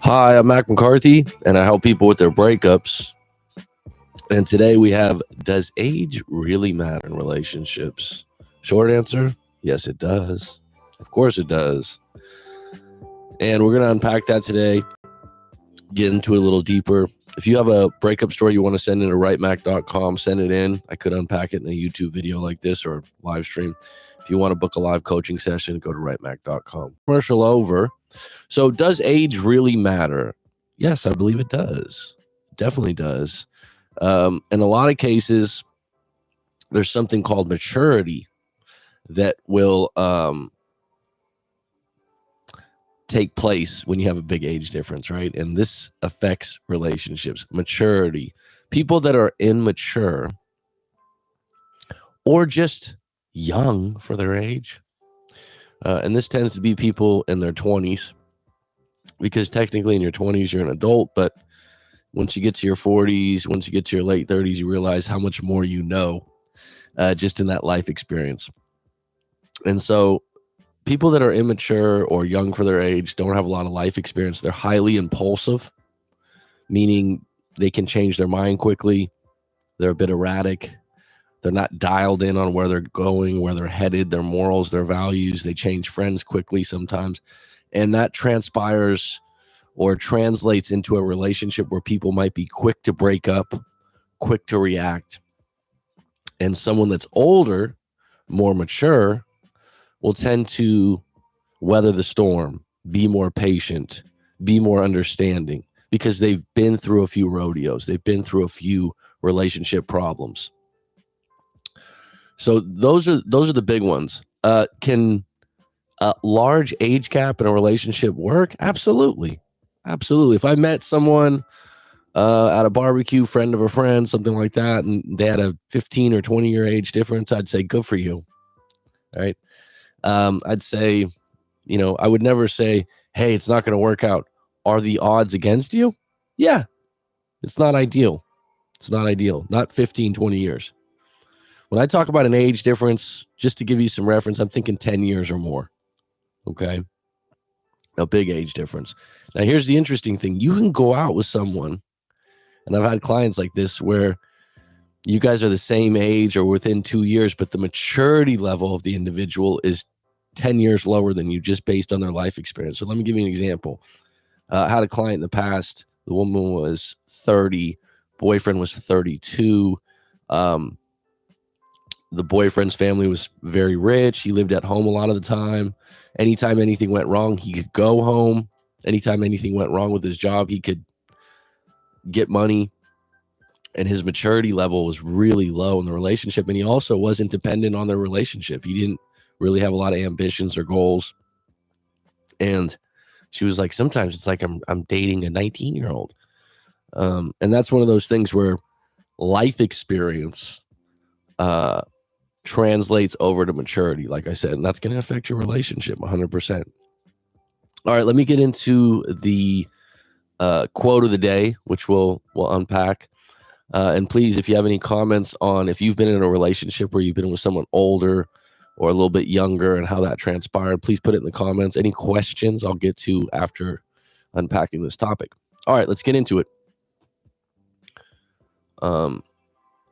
Hi, I'm Mac McCarthy, and I help people with their breakups. And today we have, does age really matter in relationships? Short answer, yes, it does. Of course it does. And we're going to unpack that today, get into it a little deeper. If you have a breakup story you want to send in to writemac.com, send it in. I could unpack it in a YouTube video like this or live stream. If you want to book a live coaching session, go to writemac.com. Commercial over. So does age really matter? Yes, I believe it does. It definitely does. In a lot of cases, there's something called maturity that will take place when you have a big age difference, right? And this affects relationships. Maturity. People that are immature or just young for their age, and this tends to be people in their 20s, because technically in your 20s you're an adult, but once you get to your 40s, once you get to your late 30s, you realize how much more you know just in that life experience. And so people that are immature or young for their age don't have a lot of life experience. They're highly impulsive, meaning they can change their mind quickly. They're a bit erratic. They're not dialed in on where they're going, where they're headed, their morals, their values. They change friends quickly sometimes. And that transpires or translates into a relationship where people might be quick to break up, quick to react. And someone that's older, more mature, will tend to weather the storm, be more patient, be more understanding, because they've been through a few rodeos. They've been through a few relationship problems. So those are the big ones. Can a large age gap in a relationship work? Absolutely. Absolutely. If I met someone at a barbecue, friend of a friend, something like that, and they had a 15 or 20-year age difference, I'd say, good for you. Right? I'd say, I would never say, hey, it's not going to work out. Are the odds against you? Yeah. It's not ideal. It's not ideal. Not 15, 20 years. When I talk about an age difference, just to give you some reference, I'm thinking 10 years or more. Okay. A big age difference. Now, here's the interesting thing. You can go out with someone, and I've had clients like this where you guys are the same age or within 2 years, but the maturity level of the individual is 10 years lower than you, just based on their life experience. So let me give you an example. I had a client in the past. The woman was 30. Boyfriend was 32. The boyfriend's family was very rich. He lived at home a lot of the time. Anytime anything went wrong, he could go home. Anytime anything went wrong with his job, he could get money. And his maturity level was really low in the relationship. And he also wasn't dependent on their relationship. He didn't really have a lot of ambitions or goals. And she was like, sometimes it's like I'm dating a 19-year-old. And that's one of those things where life experience translates over to maturity, like I said, and that's going to affect your relationship 100%. All right, let me get into the quote of the day, which we'll unpack. And please, if you have any comments on if you've been in a relationship where you've been with someone older or a little bit younger and how that transpired, please put it in the comments. Any questions I'll get to after unpacking this topic. All right, let's get into it.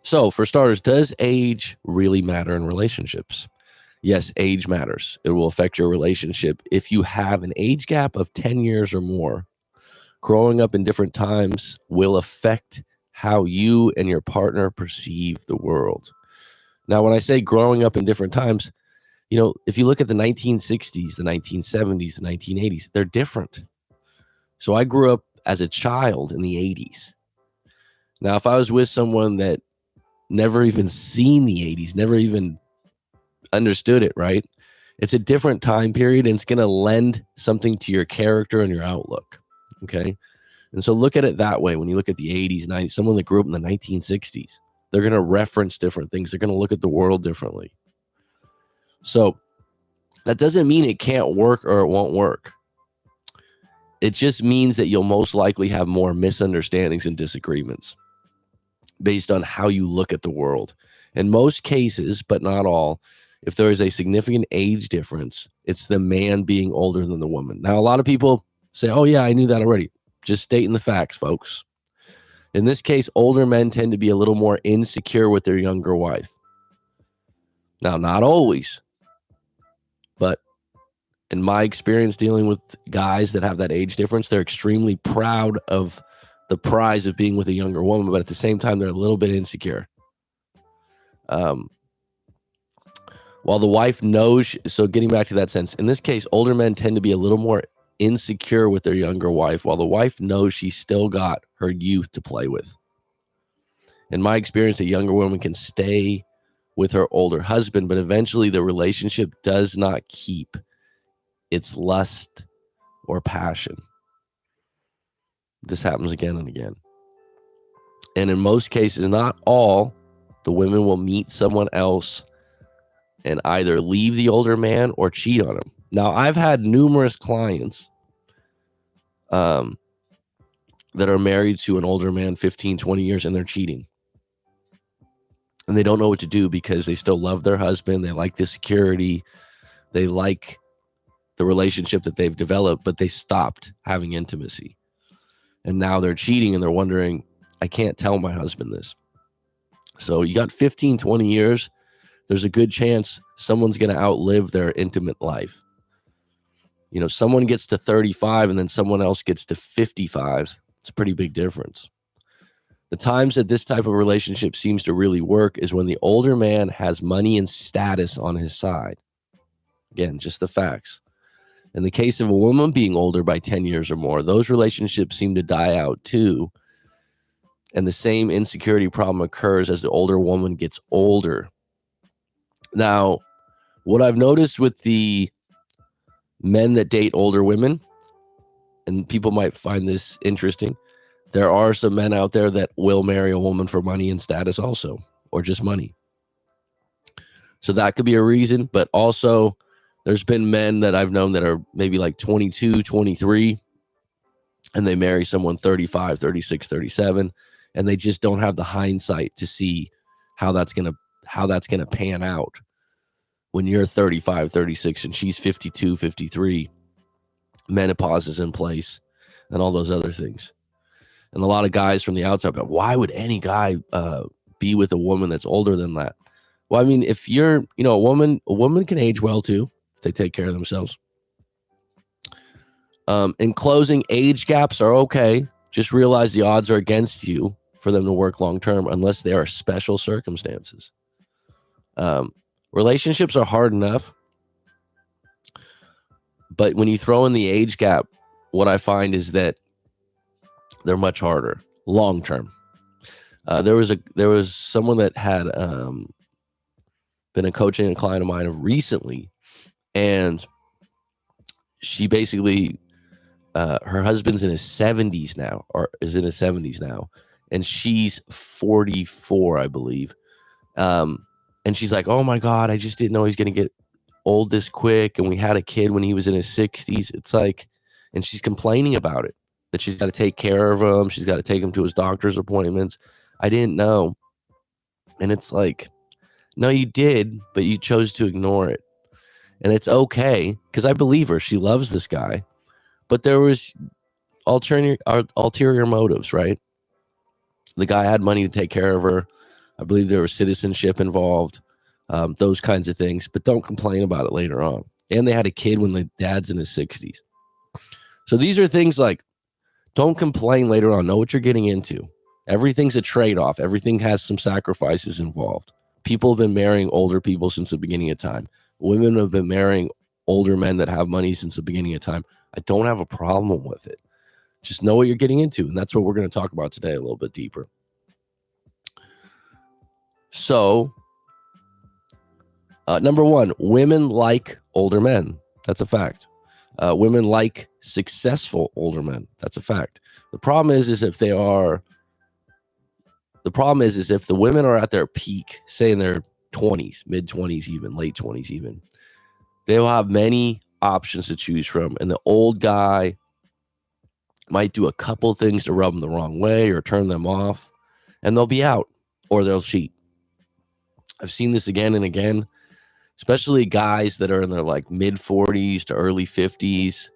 So for starters, does age really matter in relationships? Yes, age matters. It will affect your relationship. If you have an age gap of 10 years or more, growing up in different times will affect how you and your partner perceive the world. Now, when I say growing up in different times, if you look at the 1960s, the 1970s, the 1980s, they're different. So I grew up as a child in the 80s. Now, if I was with someone that never even seen the 80s, never even understood it, right? It's a different time period, and it's going to lend something to your character and your outlook, okay? And so look at it that way. When you look at the 80s, 90s, someone that grew up in the 1960s, they're going to reference different things. They're going to look at the world differently. So that doesn't mean it can't work or it won't work. It just means that you'll most likely have more misunderstandings and disagreements based on how you look at the world. In most cases, but not all, if there is a significant age difference, it's the man being older than the woman. Now, a lot of people say, oh, yeah, I knew that already. Just stating the facts, folks. In this case, older men tend to be a little more insecure with their younger wife. Now, not always, but in my experience dealing with guys that have that age difference, they're extremely proud of the prize of being with a younger woman, but at the same time, they're a little bit insecure. While the wife knows, so getting back to that sense, in this case, older men tend to be a little more insecure with their younger wife, while the wife knows she's still got her youth to play with. In my experience, a younger woman can stay with her older husband, but eventually the relationship does not keep its lust or passion. This happens again and again. And in most cases, not all, the women will meet someone else and either leave the older man or cheat on him. Now, I've had numerous clients that are married to an older man 15, 20 years, and they're cheating. And they don't know what to do because they still love their husband. They like the security. They like the relationship that they've developed, but they stopped having intimacy. And now they're cheating and they're wondering, I can't tell my husband this. So you got 15, 20 years. There's a good chance someone's going to outlive their intimate life. You know, someone gets to 35 and then someone else gets to 55. It's a pretty big difference. The times that this type of relationship seems to really work is when the older man has money and status on his side. Again, just the facts. In the case of a woman being older by 10 years or more, those relationships seem to die out too. And the same insecurity problem occurs as the older woman gets older. Now, what I've noticed with the men that date older women, and people might find this interesting, there are some men out there that will marry a woman for money and status also, or just money. So that could be a reason, but also there's been men that I've known that are maybe like 22, 23, and they marry someone 35, 36, 37, and they just don't have the hindsight to see how that's going to pan out when you're 35, 36 and she's 52, 53, menopause is in place and all those other things. And a lot of guys from the outside, but why would any guy be with a woman that's older than that? Well, I mean, if you're, a woman can age well too if they take care of themselves. In closing, age gaps are okay. Just realize the odds are against you for them to work long term unless there are special circumstances. Relationships are hard enough, but when you throw in the age gap, what I find is that they're much harder long term. There was someone that had been a coaching a client of mine of recently, and she basically her husband's in his 70s now, or is in his 70s now, and she's 44, I believe. And she's like, oh my God, I just didn't know he's going to get old this quick. And we had a kid when he was in his 60s. It's like, and she's complaining about it, that she's got to take care of him. She's got to take him to his doctor's appointments. I didn't know. And it's like, no, you did, but you chose to ignore it. And it's okay, because I believe her. She loves this guy. But there was ulterior motives, right? The guy had money to take care of her. I believe there was citizenship involved, those kinds of things. But don't complain about it later on. And they had a kid when the dad's in his 60s. So these are things like, don't complain later on. Know what you're getting into. Everything's a trade-off. Everything has some sacrifices involved. People have been marrying older people since the beginning of time. Women have been marrying older men that have money since the beginning of time. I don't have a problem with it. Just know what you're getting into. And that's what we're going to talk about today a little bit deeper. So, number one, women like older men. That's a fact. Women like successful older men. That's a fact. The problem is if the women are at their peak, say in their 20s, mid 20s, even late 20s, even, they will have many options to choose from. And the old guy might do a couple things to rub them the wrong way or turn them off, and they'll be out or they'll cheat. I've seen this again and again, especially guys that are in their like mid 40s to early 50s.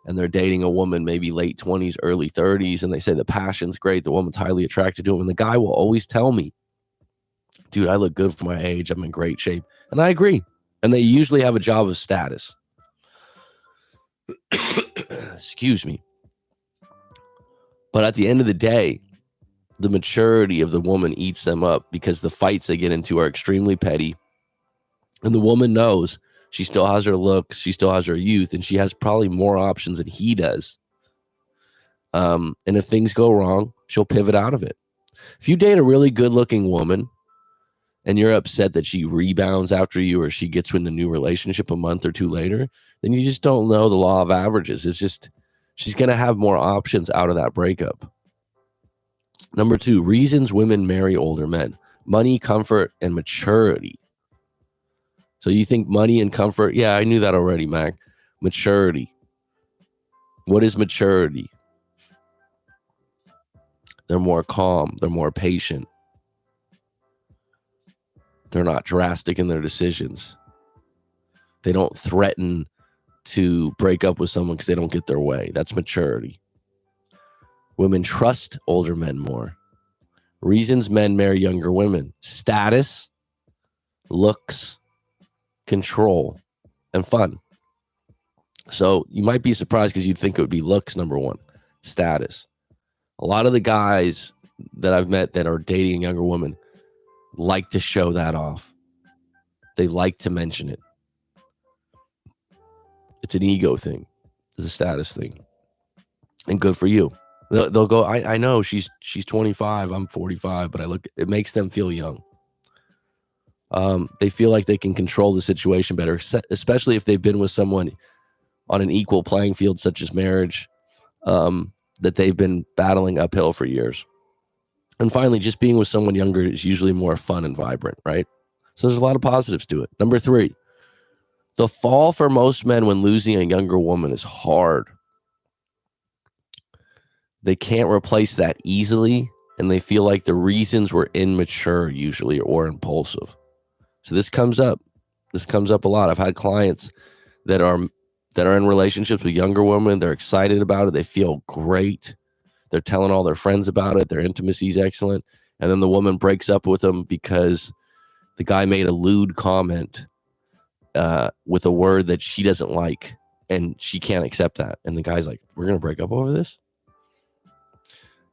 and they're dating a woman maybe late 20s, early 30s, and they say the passion's great, the woman's highly attracted to him, and the guy will always tell me, dude, I look good for my age, I'm in great shape. And I agree. And they usually have a job of status. Excuse me. But at the end of the day, the maturity of the woman eats them up because the fights they get into are extremely petty. And the woman knows she still has her looks, she still has her youth, and she has probably more options than he does. And if things go wrong, she'll pivot out of it. If you date a really good-looking woman and you're upset that she rebounds after you or she gets in a new relationship a month or two later, then you just don't know the law of averages. It's just she's going to have more options out of that breakup. Number 2, reasons women marry older men: money, comfort, and maturity. So you think money and comfort? Yeah, I knew that already, Mac. Maturity. What is maturity? They're more calm. They're more patient. They're not drastic in their decisions. They don't threaten to break up with someone because they don't get their way. That's maturity. Women trust older men more. Reasons men marry younger women: status, looks, control, and fun. So you might be surprised because you'd think it would be looks number 1, status. A lot of the guys that I've met that are dating a younger woman like to show that off. They like to mention it. It's an ego thing. It's a status thing. And good for you. They'll go, I know she's 25, I'm 45, but it makes them feel young. They feel like they can control the situation better, especially if they've been with someone on an equal playing field, such as marriage, that they've been battling uphill for years. And finally, just being with someone younger is usually more fun and vibrant, right? So there's a lot of positives to it. Number 3, the fall for most men when losing a younger woman is hard. They can't replace that easily, and they feel like the reasons were immature usually or impulsive. So this comes up. This comes up a lot. I've had clients that are in relationships with younger women. They're excited about it. They feel great. They're telling all their friends about it. Their intimacy is excellent. And then the woman breaks up with them because the guy made a lewd comment with a word that she doesn't like, and she can't accept that. And the guy's like, we're going to break up over this?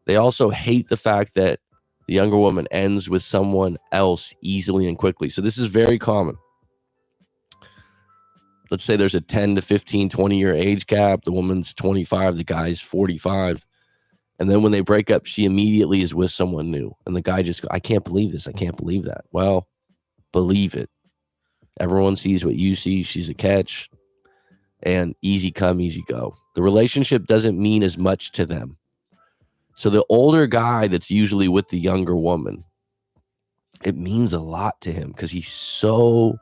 They also hate the fact that the younger woman ends with someone else easily and quickly. So this is very common. Let's say there's a 10 to 15, 20-year age gap. The woman's 25, the guy's 45. And then when they break up, she immediately is with someone new. And the guy just goes, I can't believe this. I can't believe that. Well, believe it. Everyone sees what you see. She's a catch. And easy come, easy go. The relationship doesn't mean as much to them. So the older guy that's usually with the younger woman, it means a lot to him because he's so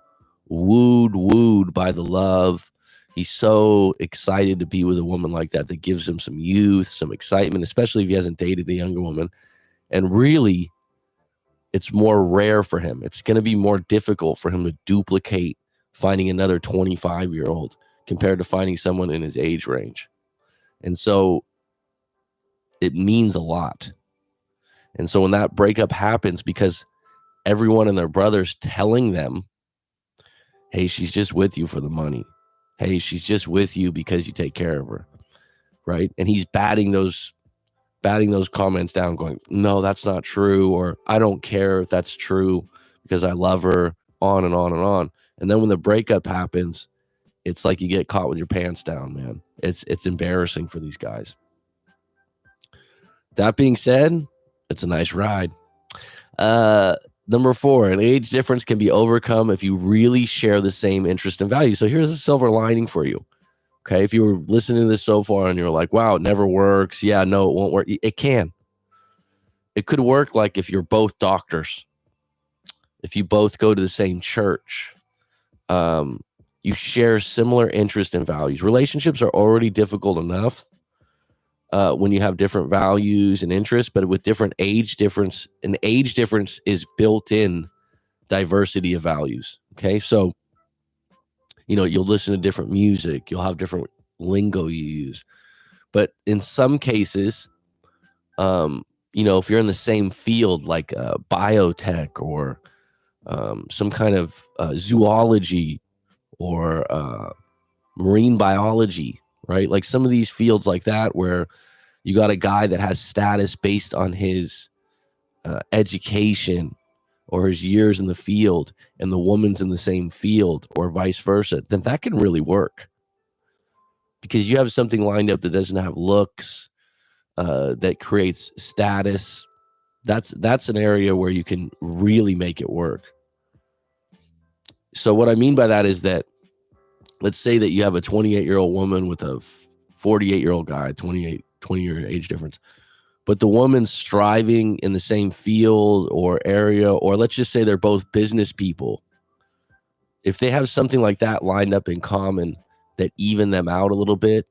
wooed by the love. He's so excited to be with a woman like that gives him some youth, some excitement, especially if he hasn't dated the younger woman. And really, it's more rare for him. It's going to be more difficult for him to duplicate finding another 25-year-old compared to finding someone in his age range. And so it means a lot. And so when that breakup happens, because everyone and their brother's telling them, hey, she's just with you for the money. Hey, she's just with you because you take care of her, right? And he's batting those comments down, going, no, that's not true, or I don't care if that's true because I love her, on and on and on. And then when the breakup happens, it's like you get caught with your pants down, man. It's embarrassing for these guys. That being said, it's a nice ride. Number 4, an age difference can be overcome if you really share the same interest and value. So here's a silver lining for you. Okay, if you were listening to this so far and you're like, wow, it never works. Yeah, no, it won't work. It can. It could work like if you're both doctors. If you both go to the same church. You share similar interests and values. Relationships are already difficult enough when you have different values and interests, but with different age difference, an age difference is built in diversity of values. Okay, so you'll listen to different music, you'll have different lingo you use. But in some cases, if you're in the same field like biotech or some kind of zoology or marine biology, right? Like some of these fields like that where you got a guy that has status based on his education or his years in the field, and the woman's in the same field or vice versa, then that can really work because you have something lined up that doesn't have looks, that creates status. That's an area where you can really make it work. So what I mean by that is that, let's say that you have a 28-year-old woman with a 48-year-old guy, 20-year age difference, but the woman's striving in the same field or area, or let's just say they're both business people. If they have something like that lined up in common that even them out a little bit,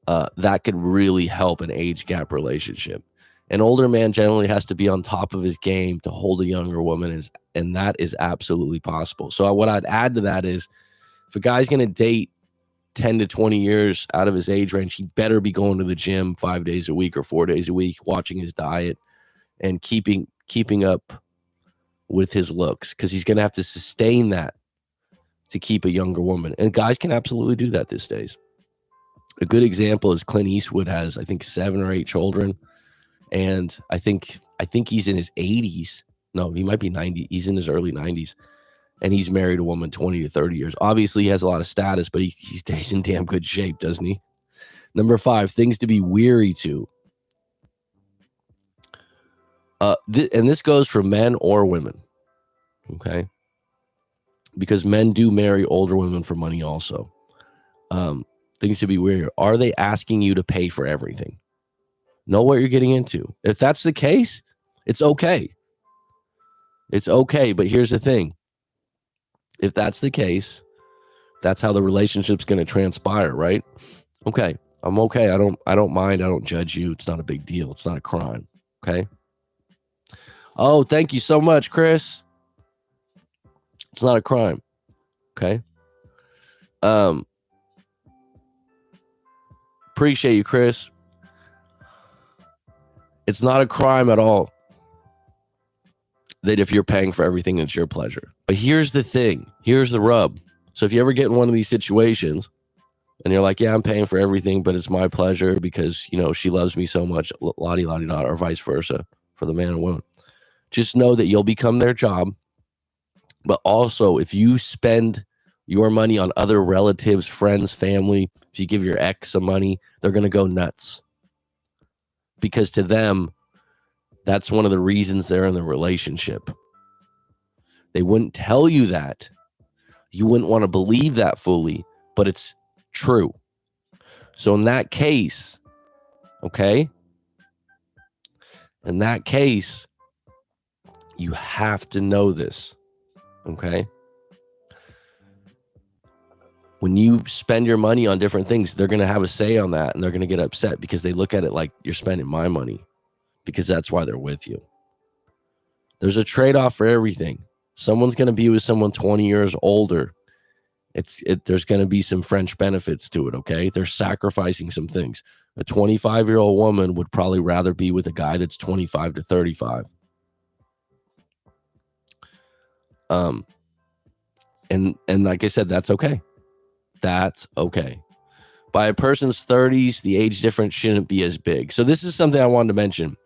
that could really help an age gap relationship. An older man generally has to be on top of his game to hold a younger woman, and that is absolutely possible. So what I'd add to that is, if a guy's going to date 10 to 20 years out of his age range, he better be going to the gym 5 days a week or 4 days a week, watching his diet and keeping up with his looks, because he's going to have to sustain that to keep a younger woman. And guys can absolutely do that these days. A good example is Clint Eastwood has, I think, 7 or 8 children. And I think he's in his 80s. No, he might be 90. He's in his early 90s. And he's married a woman 20 to 30 years. Obviously, he has a lot of status, but he stays in damn good shape, doesn't he? Number 5, things to be weary to. And this goes for men or women, okay? Because men do marry older women for money also. Things to be weary. Are they asking you to pay for everything? Know what you're getting into. If that's the case, it's okay. It's okay, but here's the thing. If that's the case, that's how the relationship's going to transpire, right? Okay, I'm okay. I don't mind. I don't judge you. It's not a big deal. It's not a crime, okay? Oh, thank you so much, Chris. It's not a crime, okay? Appreciate you, Chris. It's not a crime at all that if you're paying for everything, it's your pleasure. But here's the thing. Here's the rub. So if you ever get in one of these situations and you're like, yeah, I'm paying for everything, but it's my pleasure because, she loves me so much, la-di-la-di-da, or vice versa for the man and woman, just know that you'll become their job. But also, if you spend your money on other relatives, friends, family, if you give your ex some money, they're going to go nuts. Because to them, that's one of the reasons they're in the relationship. They wouldn't tell you that. You wouldn't want to believe that fully, but it's true. So in that case, okay? In that case, you have to know this, okay? When you spend your money on different things, they're going to have a say on that, and they're going to get upset because they look at it like you're spending my money, because that's why they're with you. There's a trade-off for everything. Someone's going to be with someone 20 years older. There's going to be some French benefits to it, okay? They're sacrificing some things. A 25-year-old woman would probably rather be with a guy that's 25 to 35. And like I said, that's okay. That's okay. By a person's 30s, the age difference shouldn't be as big. So this is something I wanted to mention.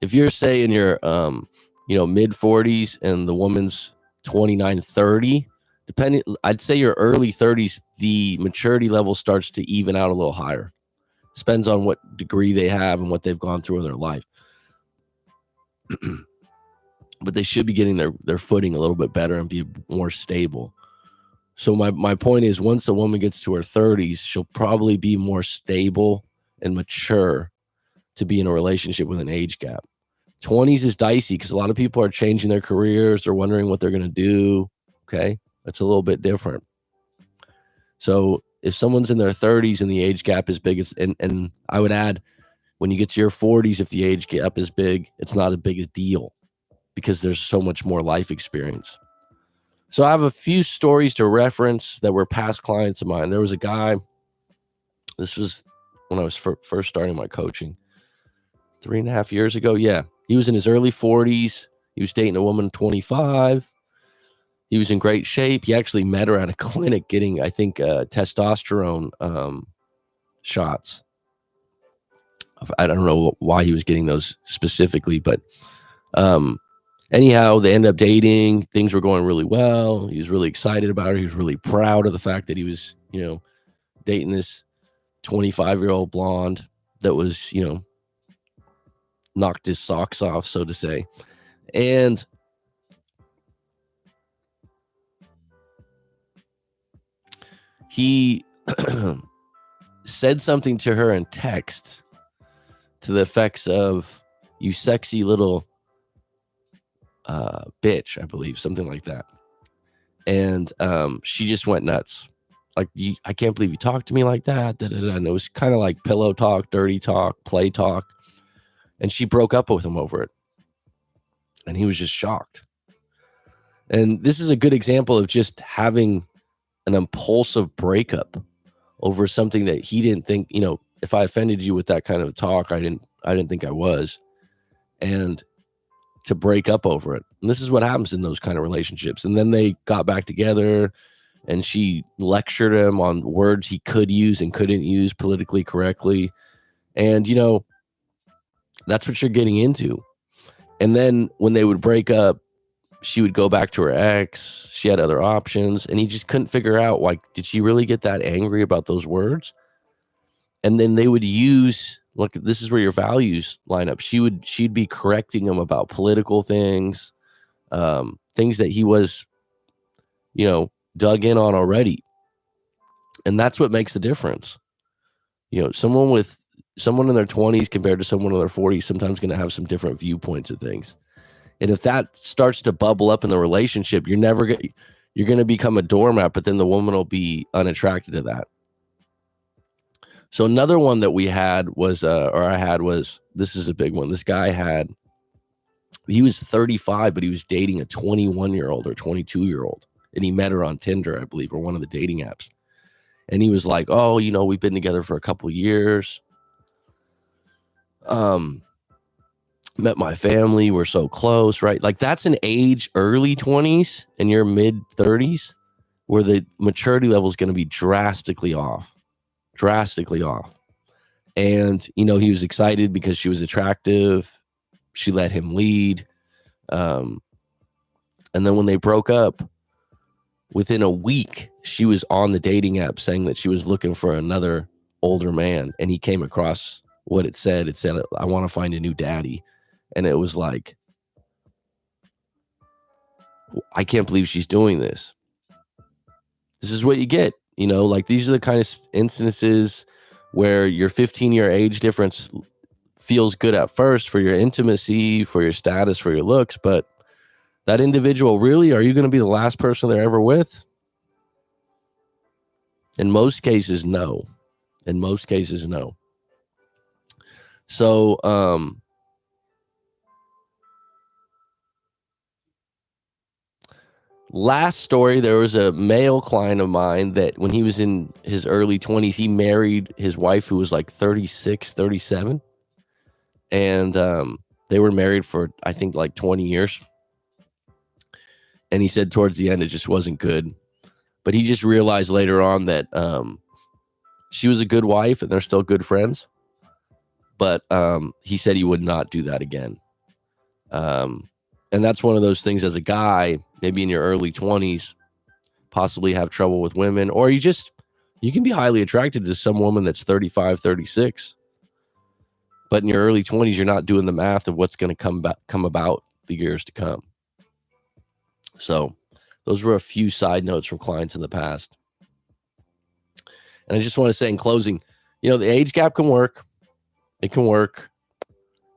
If you're, say, in your mid 40s and the woman's 29, 30, depending, I'd say your early 30s, the maturity level starts to even out a little higher. Depends on what degree they have and what they've gone through in their life. But they should be getting their footing a little bit better and be more stable. So my point is, once a woman gets to her 30s, she'll probably be more stable and mature to be in a relationship with an age gap. 20s is dicey because a lot of people are changing their careers. They're wondering what they're going to do. Okay, that's a little bit different. So if someone's in their 30s and the age gap is big, and I would add, when you get to your 40s, if the age gap is big, it's not as big a deal because there's so much more life experience. So I have a few stories to reference that were past clients of mine. There was a guy This was when I was first starting my coaching 3.5 years ago. Yeah. He was in his early 40s. He was dating a woman 25. He was in great shape. He actually met her at a clinic getting, I think, testosterone shots. I don't know why he was getting those specifically, but anyhow, they ended up dating. Things were going really well. He was really excited about her. He was really proud of the fact that he was, dating this 25-year-old blonde that was, knocked his socks off, so to say. And he said something to her in text to the effects of, "You sexy little bitch," I believe, something like that. And she just went nuts. Like, I can't believe you talked to me like that. And it was kind of like pillow talk, dirty talk, play talk. And she broke up with him over it. And he was just shocked. And this is a good example of just having an impulsive breakup over something that he didn't think, if I offended you with that kind of talk, I didn't think I was. And to break up over it. And this is what happens in those kind of relationships. And then they got back together and she lectured him on words he could use and couldn't use politically correctly. And, that's what you're getting into. And then when they would break up, she would go back to her ex. She had other options. And he just couldn't figure out, like, did she really get that angry about those words? And then they would use, look, this is where your values line up. She'd be correcting him about political things, things that he was, dug in on already. And that's what makes the difference. Someone in their 20s compared to someone in their 40s sometimes going to have some different viewpoints of things. And if that starts to bubble up in the relationship, you're going to become a doormat, but then the woman will be unattracted to that. So another one that we had was, this is a big one. This guy he was 35, but he was dating a 21-year-old or 22-year-old. And he met her on Tinder, I believe, or one of the dating apps. And he was like, "Oh, we've been together for a couple years. Met my family. We're so close," right? Like, that's an age, early 20s and your mid 30s, where the maturity level is going to be drastically off. And, he was excited because she was attractive. She let him lead. And then when they broke up, within a week, she was on the dating app saying that she was looking for another older man. And he came across what it said. It said, "I want to find a new daddy." And it was like, I can't believe she's doing this. This is what you get. Like, these are the kind of instances where your 15-year age difference feels good at first for your intimacy, for your status, for your looks, but that individual, really, are you going to be the last person they're ever with? In most cases, no. So, last story, there was a male client of mine that when he was in his early 20s, he married his wife who was like 36, 37. And they were married for, I think, like 20 years. And he said towards the end, it just wasn't good. But he just realized later on that she was a good wife and they're still good friends. But he said he would not do that again. And that's one of those things as a guy, maybe in your early 20s, possibly have trouble with women, or you can be highly attracted to some woman that's 35, 36. But in your early 20s, you're not doing the math of what's going to come about the years to come. So those were a few side notes from clients in the past. And I just want to say in closing, the age gap can work. It can work.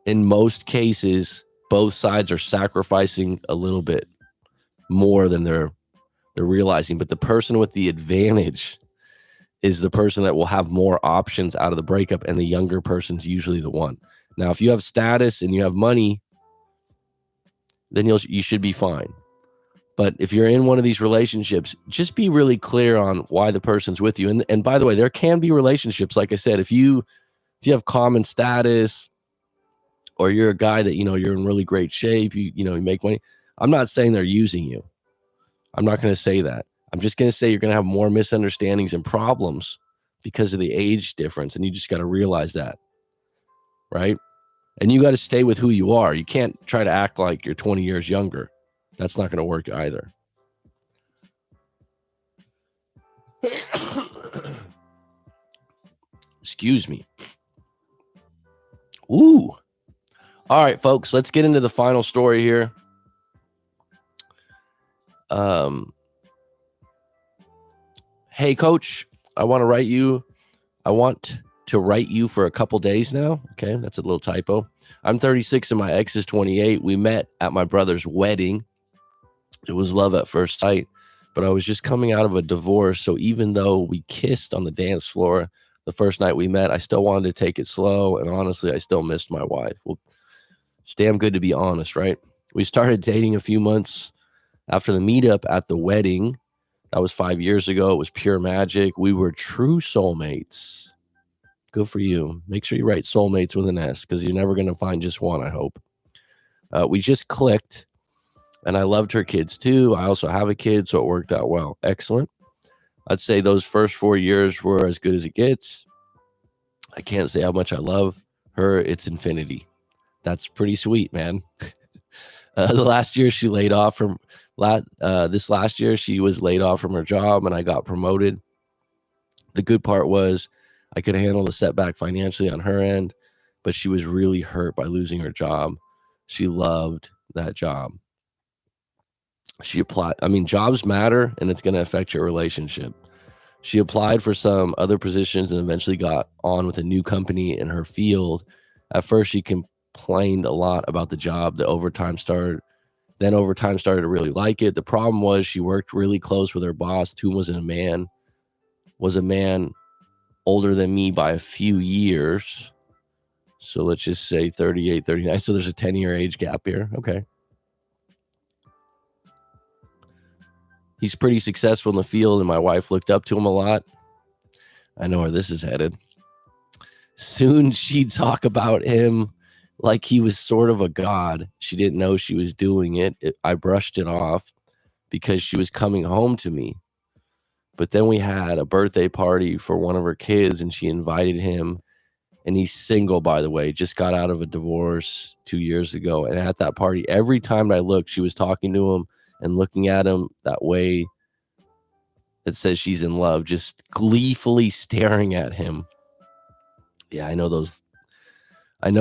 In most cases, both sides are sacrificing a little bit more than they're realizing. But the person with the advantage is the person that will have more options out of the breakup, and the younger person's usually the one. Now, if you have status and you have money, then you should be fine. But if you're in one of these relationships, just be really clear on why the person's with you. And by the way, there can be relationships, like I said, if you have common status, or you're a guy that, you're in really great shape, you make money. I'm not saying they're using you. I'm not going to say that. I'm just going to say you're going to have more misunderstandings and problems because of the age difference. And you just got to realize that, right? And you got to stay with who you are. You can't try to act like you're 20 years younger. That's not going to work either. Excuse me. Ooh. All right, folks, let's get into the final story here. Hey, coach, I want to write you for a couple days now. Okay, that's a little typo. I'm 36 and my ex is 28. We met at my brother's wedding. It was love at first sight, but I was just coming out of a divorce. So even though we kissed on the dance floor the first night we met, I still wanted to take it slow. And honestly, I still missed my wife. Well, it's damn good to be honest, right? We started dating a few months after the meetup at the wedding. That was 5 years ago. It was pure magic. We were true soulmates. Good for you. Make sure you write soulmates with an S, because you're never going to find just one, I hope. We just clicked, and I loved her kids too. I also have a kid, so it worked out well. Excellent. I'd say those first 4 years were as good as it gets. I can't say how much I love her. It's infinity. That's pretty sweet, man. The last year she laid off from this last year she was laid off from her job, and I got promoted. The good part was I could handle the setback financially on her end, but she was really hurt by losing her job. She loved that job. She applied. I mean, jobs matter, and it's going to affect your relationship. She applied for some other positions and eventually got on with a new company in her field. At first, she complained a lot about the job. Then over time started to really like it. The problem was she worked really close with her boss, who was a man older than me by a few years. So let's just say 38, 39. So there's a 10-year age gap here. Okay. He's pretty successful in the field, and my wife looked up to him a lot. I know where this is headed. Soon she'd talk about him like he was sort of a god. She didn't know she was doing it. I brushed it off because she was coming home to me. But then we had a birthday party for one of her kids, and she invited him. And he's single, by the way, just got out of a divorce 2 years ago. And at that party, every time I looked, she was talking to him and looking at him that way that says she's in love, just gleefully staring at him. Yeah, I know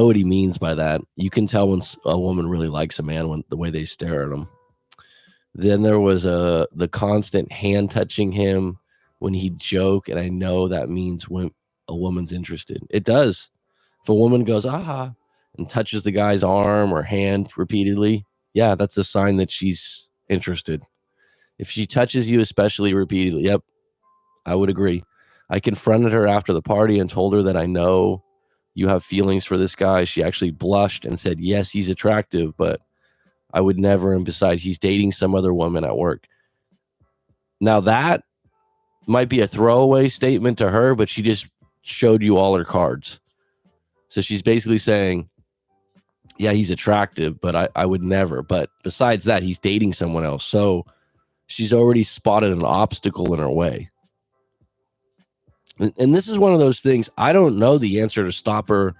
what he means by that. You can tell when a woman really likes a man when the way they stare at him. Then there was the constant hand touching him when he'd joke, and I know that means when a woman's interested. It does. If a woman goes, ah, and touches the guy's arm or hand repeatedly, yeah, that's a sign that she's interested. If she touches you especially repeatedly, yep, I would agree. I confronted her after the party and told her that I know you have feelings for this guy. She actually blushed and said, yes, he's attractive, but I would never. And besides, he's dating some other woman at work. Now that might be a throwaway statement to her, but she just showed you all her cards. So she's basically saying, yeah, he's attractive, but I would never. But besides that, he's dating someone else. So she's already spotted an obstacle in her way. And this is one of those things. I don't know the answer to stop her.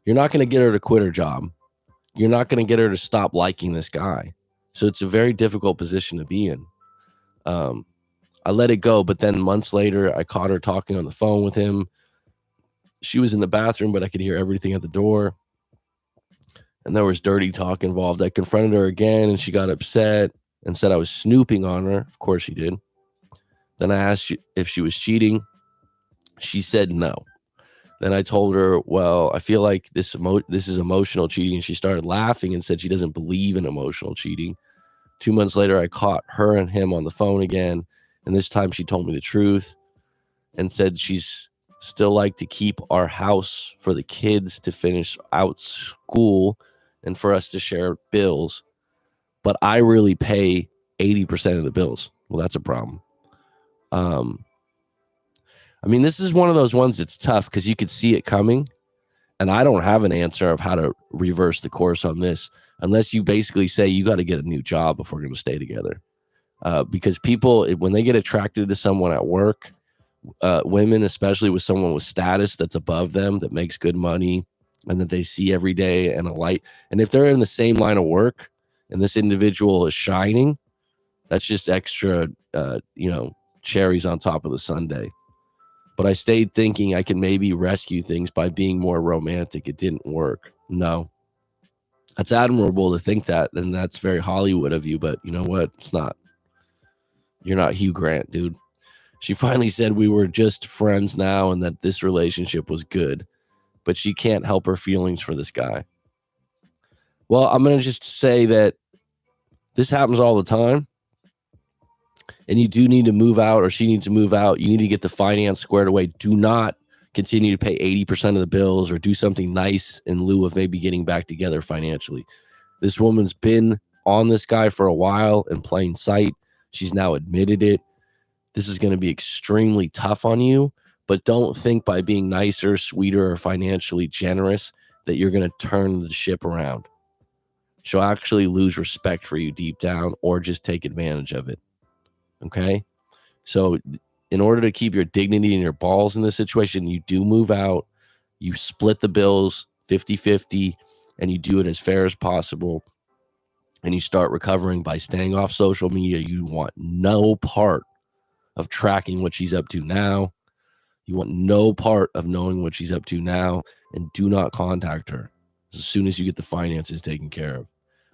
You're not going to get her to quit her job. You're not going to get her to stop liking this guy. So it's a very difficult position to be in. I let it go, but then months later, I caught her talking on the phone with him. She was in the bathroom, but I could hear everything at the door. And there was dirty talk involved. I confronted her again, and she got upset and said I was snooping on her. Of course she did. Then I asked if she was cheating. She said no. Then I told her, well, I feel like this is emotional cheating. And she started laughing and said she doesn't believe in emotional cheating. 2 months later, I caught her and him on the phone again. And this time she told me the truth and said she's still like to keep our house for the kids to finish out school and for us to share bills. But I really pay 80% of the bills. Well, that's a problem. I mean, this is one of those ones that's tough because you could see it coming. And I don't have an answer of how to reverse the course on this unless you basically say you got to get a new job if we're going to stay together. Because people, when they get attracted to someone at work, women, especially with someone with status that's above them, that makes good money and that they see every day and a light. And if they're in the same line of work and this individual is shining, that's just extra, cherries on top of the sundae. But I stayed thinking I can maybe rescue things by being more romantic. It didn't work. No. That's admirable to think that, and that's very Hollywood of you, but you know what? It's not. You're not Hugh Grant, dude. She finally said we were just friends now and that this relationship was good, but she can't help her feelings for this guy. Well, I'm going to just say that this happens all the time. And you do need to move out, or she needs to move out. You need to get the finance squared away. Do not continue to pay 80% of the bills or do something nice in lieu of maybe getting back together financially. This woman's been on this guy for a while in plain sight. She's now admitted it. This is going to be extremely tough on you, but don't think by being nicer, sweeter, or financially generous that you're going to turn the ship around. She'll actually lose respect for you deep down or just take advantage of it. Okay, so in order to keep your dignity and your balls in this situation, you do move out, you split the bills 50-50, and you do it as fair as possible, and you start recovering by staying off social media. You want no part of tracking what she's up to now. You want no part of knowing what she's up to now, and do not contact her as soon as you get the finances taken care of.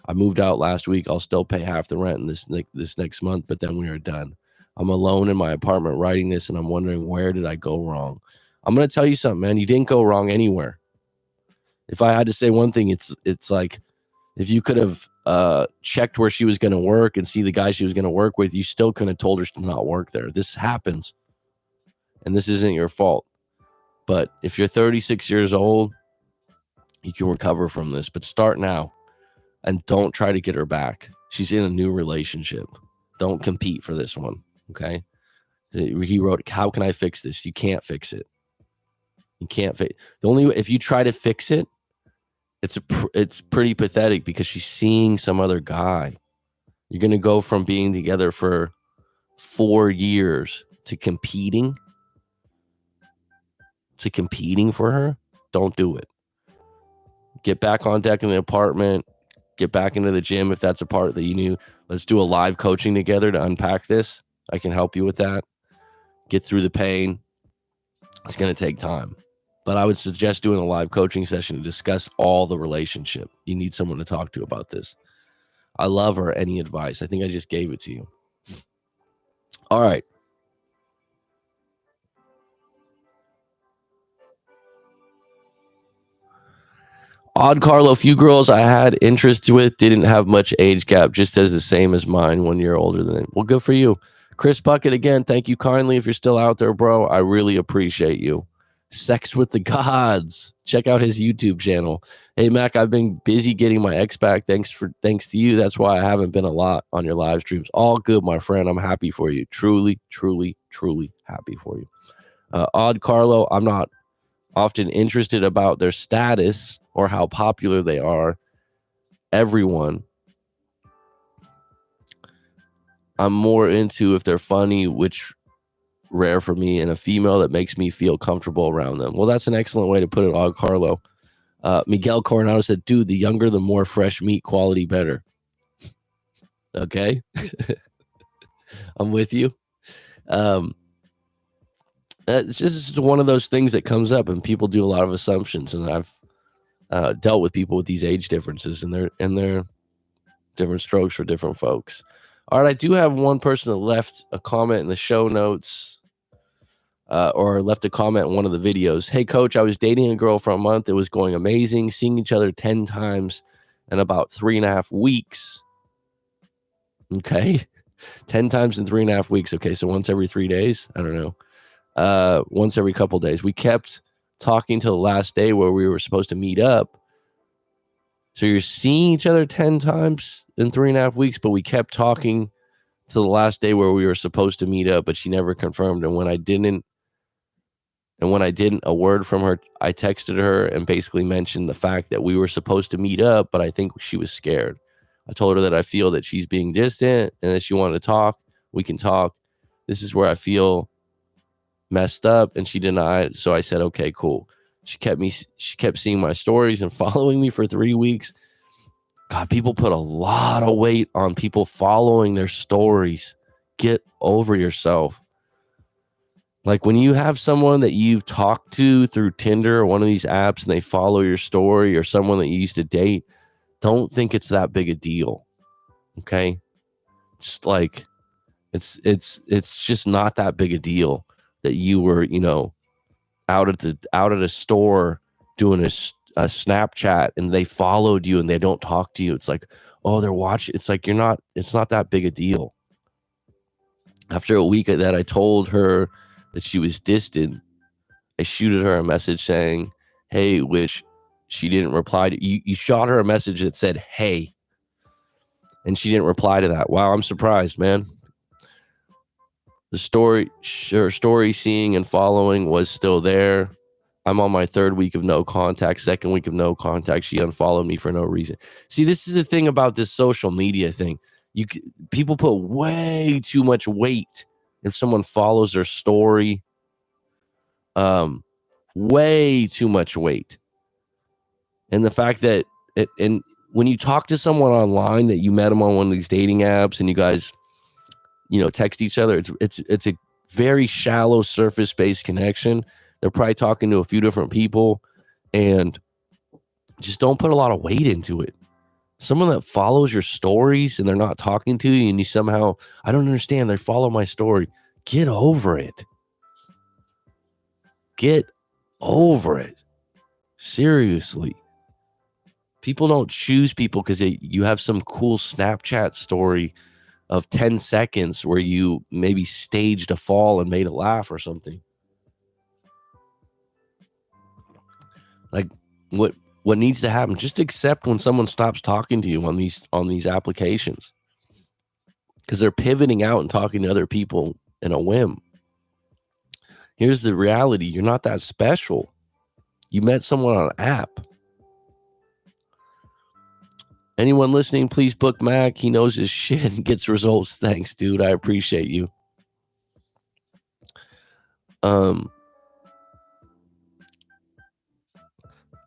I moved out last week. I'll still pay half the rent in this next month, but then we are done. I'm alone in my apartment writing this, and I'm wondering, where did I go wrong? I'm going to tell you something, man. You didn't go wrong anywhere. If I had to say one thing, it's like if you could have checked where she was going to work and see the guy she was going to work with, you still couldn't have told her to not work there. This happens, and this isn't your fault. But if you're 36 years old, you can recover from this, but start now. And don't try to get her back. She's in a new relationship. Don't compete for this one, okay? He wrote, how can I fix this? You can't fix it. You can't fix the only way. If you try to fix it, it's pretty pathetic because she's seeing some other guy. You're going to go from being together for 4 years to competing for her. Don't do it. Get back on deck in the apartment. Get back into the gym if that's a part that you knew. Let's do a live coaching together to unpack this. I can help you with that. Get through the pain. It's going to take time. But I would suggest doing a live coaching session to discuss all the relationship. You need someone to talk to about this. I love her. Any advice? I think I just gave it to you. All right. Odd Carlo, few girls I had interest with didn't have much age gap, just as the same as mine, 1 year older than him. Well, good for you. Chris Bucket, again, thank you kindly. If you're still out there, bro, I really appreciate you. Sex with the Gods. Check out his YouTube channel. Hey, Mac, I've been busy getting my ex back. Thanks to you. That's why I haven't been a lot on your live streams. All good, my friend. I'm happy for you. Truly, truly, truly happy for you. Odd Carlo, I'm not often interested about their status or how popular they are. Everyone. I'm more into if they're funny, which rare for me, and a female that makes me feel comfortable around them. Well, that's an excellent way to put it, Odd Carlo. Miguel Coronado said, dude, the younger, the more fresh meat quality, better. Okay. I'm with you. It's just one of those things that comes up, and people do a lot of assumptions. And I've dealt with people with these age differences, and they're different strokes for different folks. All right, I do have one person that left a comment in the show notes, or left a comment in one of the videos. Hey, coach, I was dating a girl for a month. It was going amazing, seeing each other 10 times in about 3.5 weeks. Okay. 10 times in 3.5 weeks. Okay, so once every 3 days. I don't know. Once every couple days. We kept talking till the last day where we were supposed to meet up. So you're seeing each other 10 times in 3.5 weeks, but we kept talking to the last day where we were supposed to meet up, but she never confirmed. And when I didn't, a word from her, I texted her and basically mentioned the fact that we were supposed to meet up, but I think she was scared. I told her that I feel that she's being distant and that she wanted to talk. We can talk. This is where I feel messed up, and she denied. So I said, okay, cool. She kept seeing my stories and following me for 3 weeks. God, people put a lot of weight on people following their stories. Get over yourself. Like when you have someone that you've talked to through Tinder or one of these apps and they follow your story, or someone that you used to date, don't think it's that big a deal. Okay? Just like it's just not that big a deal that you were, out at a store doing a Snapchat and they followed you and they don't talk to you. It's like, oh, they're watching. It's like it's not that big a deal. After a week of that, I told her that she was distant. I shooted her a message saying, hey, which she didn't reply to. You shot her a message that said, hey, and she didn't reply to that. Wow, I'm surprised, man. Her story seeing and following was still there. I'm on my 3rd week of no contact, 2nd week of no contact. She unfollowed me for no reason. See, this is the thing about this social media thing. People put way too much weight if someone follows their story. Way too much weight. And the fact that and when you talk to someone online that you met them on one of these dating apps and you guys, text each other, it's a very shallow surface-based connection. They're probably talking to a few different people, and just don't put a lot of weight into it. Someone that follows your stories and they're not talking to you and you somehow, I don't understand, they follow my story. Get over it. Get over it. Seriously. People don't choose people because you have some cool Snapchat story of 10 seconds where you maybe staged a fall and made a laugh or something. Like what needs to happen? Just accept when someone stops talking to you on these applications, because they're pivoting out and talking to other people in a whim. Here's the reality. You're not that special. You met someone on an app. Anyone listening, please book Mac. He knows his shit and gets results. Thanks, dude. I appreciate you.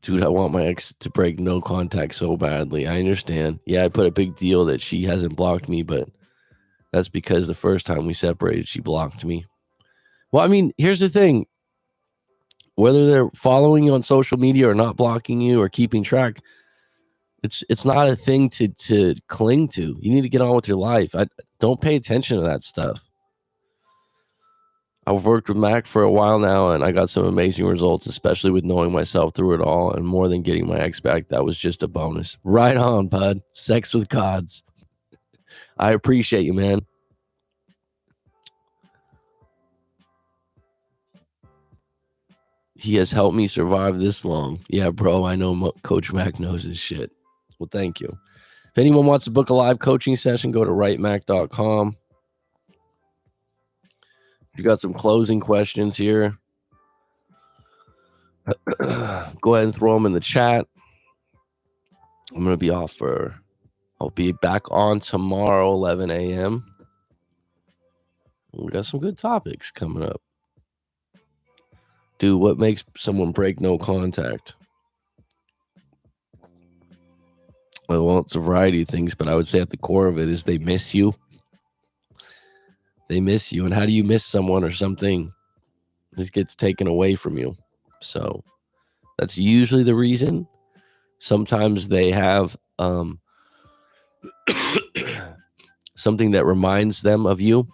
Dude, I want my ex to break no contact so badly. I understand. Yeah, I put a big deal that she hasn't blocked me, but that's because the first time we separated, she blocked me. Well, I mean, here's the thing. Whether they're following you on social media or not blocking you or keeping track, it's not a thing to cling to. You need to get on with your life. Don't pay attention to that stuff. I've worked with Mac for a while now, and I got some amazing results, especially with knowing myself through it all. And more than getting my ex back, that was just a bonus. Right on, bud. Sex with Cods. I appreciate you, man. He has helped me survive this long. Yeah, bro, I know Coach Mac knows his shit. Well, thank you. If anyone wants to book a live coaching session, go to writemac.com. You got some closing questions here. Go ahead and throw them in the chat. I'm going to be off I'll be back on tomorrow, 11 a.m. We got some good topics coming up. Dude, what makes someone break no contact? Well, it's a variety of things, but I would say at the core of it is they miss you. They miss you. And how do you miss someone or something that gets taken away from you? So that's usually the reason. Sometimes they have something that reminds them of you.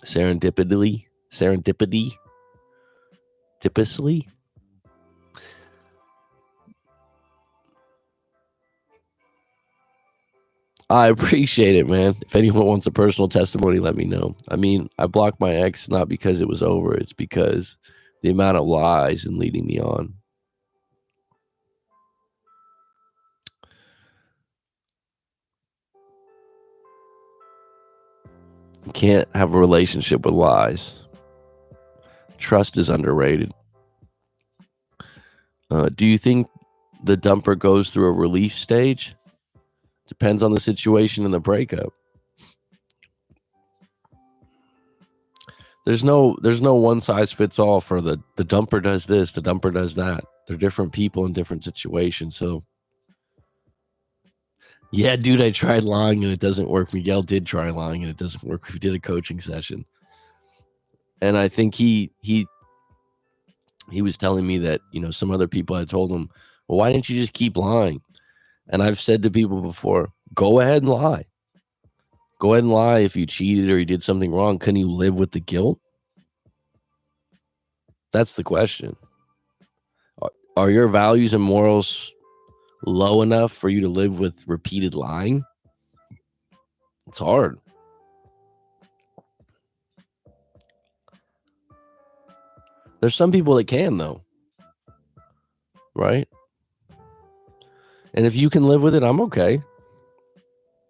Serendipitously. I appreciate it, man. If anyone wants a personal testimony, let me know. I mean, I blocked my ex not because it was over. It's because the amount of lies and leading me on. can't have a relationship with lies. Trust is underrated. Do you think the dumper goes through a relief stage? Depends on the situation and the breakup. There's no one size fits all for the dumper does this, the dumper does that. They're different people in different situations. So yeah, dude, I tried lying and it doesn't work. Miguel did try lying and it doesn't work. We did a coaching session. And I think he was telling me that, some other people had told him, well, why didn't you just keep lying? And I've said to people before, go ahead and lie. Go ahead and lie if you cheated or you did something wrong. Can you live with the guilt? That's the question. Are your values and morals low enough for you to live with repeated lying? It's hard. There's some people that can, though. Right? And if you can live with it, I'm okay.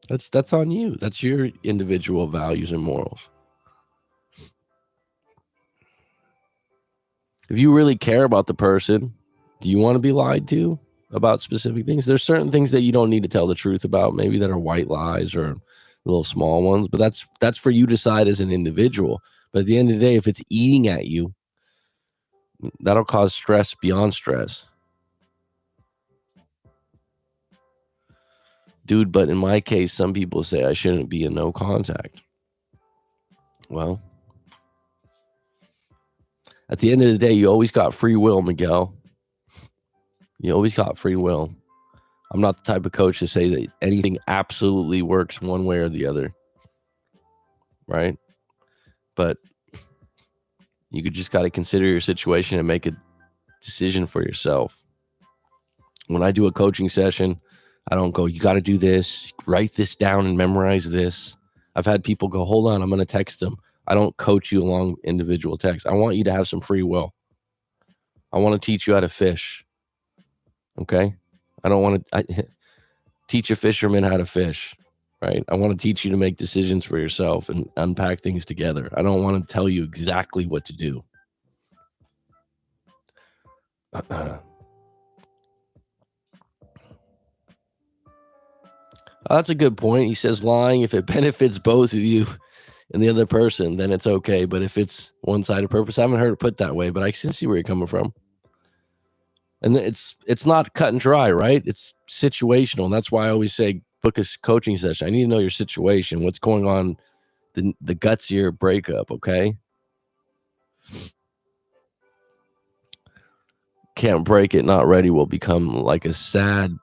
That's on you. That's your individual values and morals. If you really care about the person, do you want to be lied to about specific things? There's certain things that you don't need to tell the truth about, maybe that are white lies or little small ones, but that's for you to decide as an individual. But at the end of the day, if it's eating at you, that'll cause stress beyond stress. Dude, but in my case, some people say I shouldn't be in no contact. Well, at the end of the day, you always got free will, Miguel. You always got free will. I'm not the type of coach to say that anything absolutely works one way or the other. Right? But you could just got to consider your situation and make a decision for yourself. When I do a coaching session, I don't go, you got to do this, write this down and memorize this. I've had people go, hold on, I'm going to text them. I don't coach you along individual text. I want you to have some free will. I want to teach you how to fish. Okay? I don't want to teach a fisherman how to fish, right? I want to teach you to make decisions for yourself and unpack things together. I don't want to tell you exactly what to do. That's a good point. He says lying, if it benefits both of you and the other person, then it's okay. But if it's one-sided purpose, I haven't heard it put that way, but I can see where you're coming from. And it's not cut and dry, right? It's situational. And that's why I always say book a coaching session. I need to know your situation, what's going on, the guts of your breakup, okay? Can't break it, not ready will become like a sad,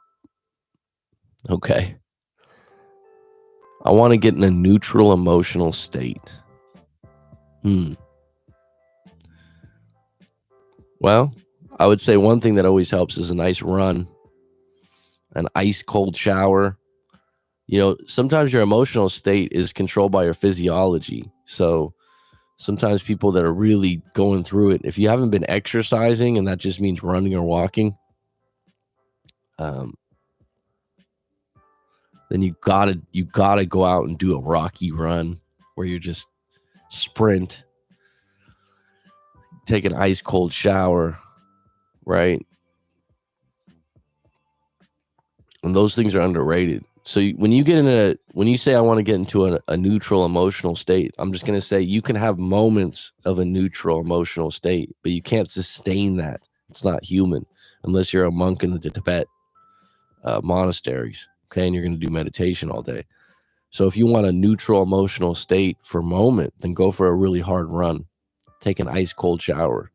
okay. I want to get in a neutral emotional state. Well, I would say one thing that always helps is a nice run, an ice cold shower. Sometimes your emotional state is controlled by your physiology. So sometimes people that are really going through it, if you haven't been exercising, and that just means running or walking, then you gotta go out and do a rocky run where you just sprint, take an ice cold shower, right? And those things are underrated. So when you say I want to get into a neutral emotional state, I'm just going to say you can have moments of a neutral emotional state, but you can't sustain that. It's not human unless you're a monk in the Tibet monasteries, okay, and you're going to do meditation all day. So if you want a neutral emotional state for a moment, then go for a really hard run, take an ice cold shower,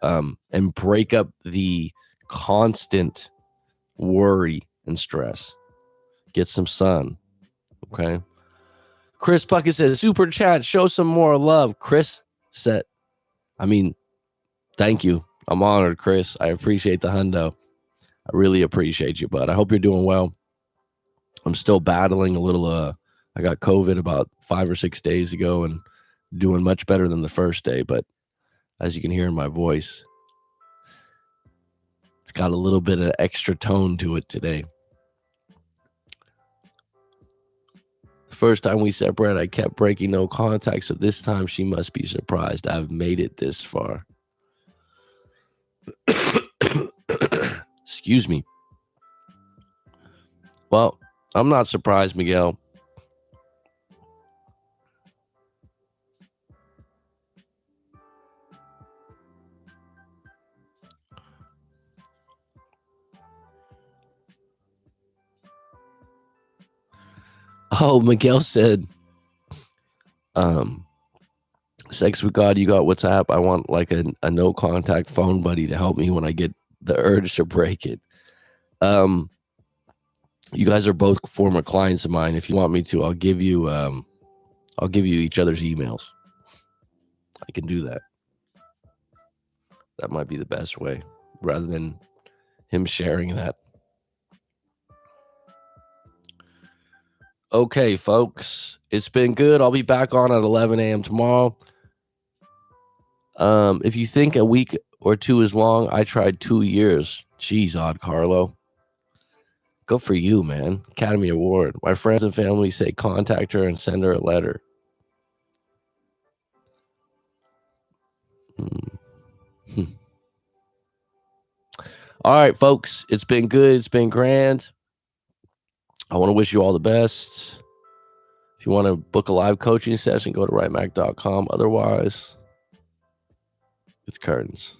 and break up the constant worry and stress. Get some sun. Okay. Chris Puckett says, super chat, show some more love. Chris said, thank you. I'm honored, Chris. I appreciate the hundo. I really appreciate you, bud. I hope you're doing well. I'm still battling a little. I got COVID about 5 or 6 days ago and doing much better than the first day. But as you can hear in my voice, it's got a little bit of extra tone to it today. First time we separated, I kept breaking no contact, so this time she must be surprised I've made it this far. Excuse me. Well, I'm not surprised, Miguel. Oh, Miguel said, sex with God, you got WhatsApp. I want like a no contact phone buddy to help me when I get the urge to break it. You guys are both former clients of mine. If you want me to, I'll give you each other's emails. I can do that. That might be the best way rather than him sharing that. Okay, folks, it's been good. I'll be back on at 11 a.m. tomorrow. If you think a week or two is long, I tried 2 years. Jeez, Odd Carlo. Good for you, man. Academy Award. My friends and family say contact her and send her a letter. All right, folks. It's been good. It's been grand. I want to wish you all the best. If you want to book a live coaching session, go to rightmac.com. Otherwise, it's curtains.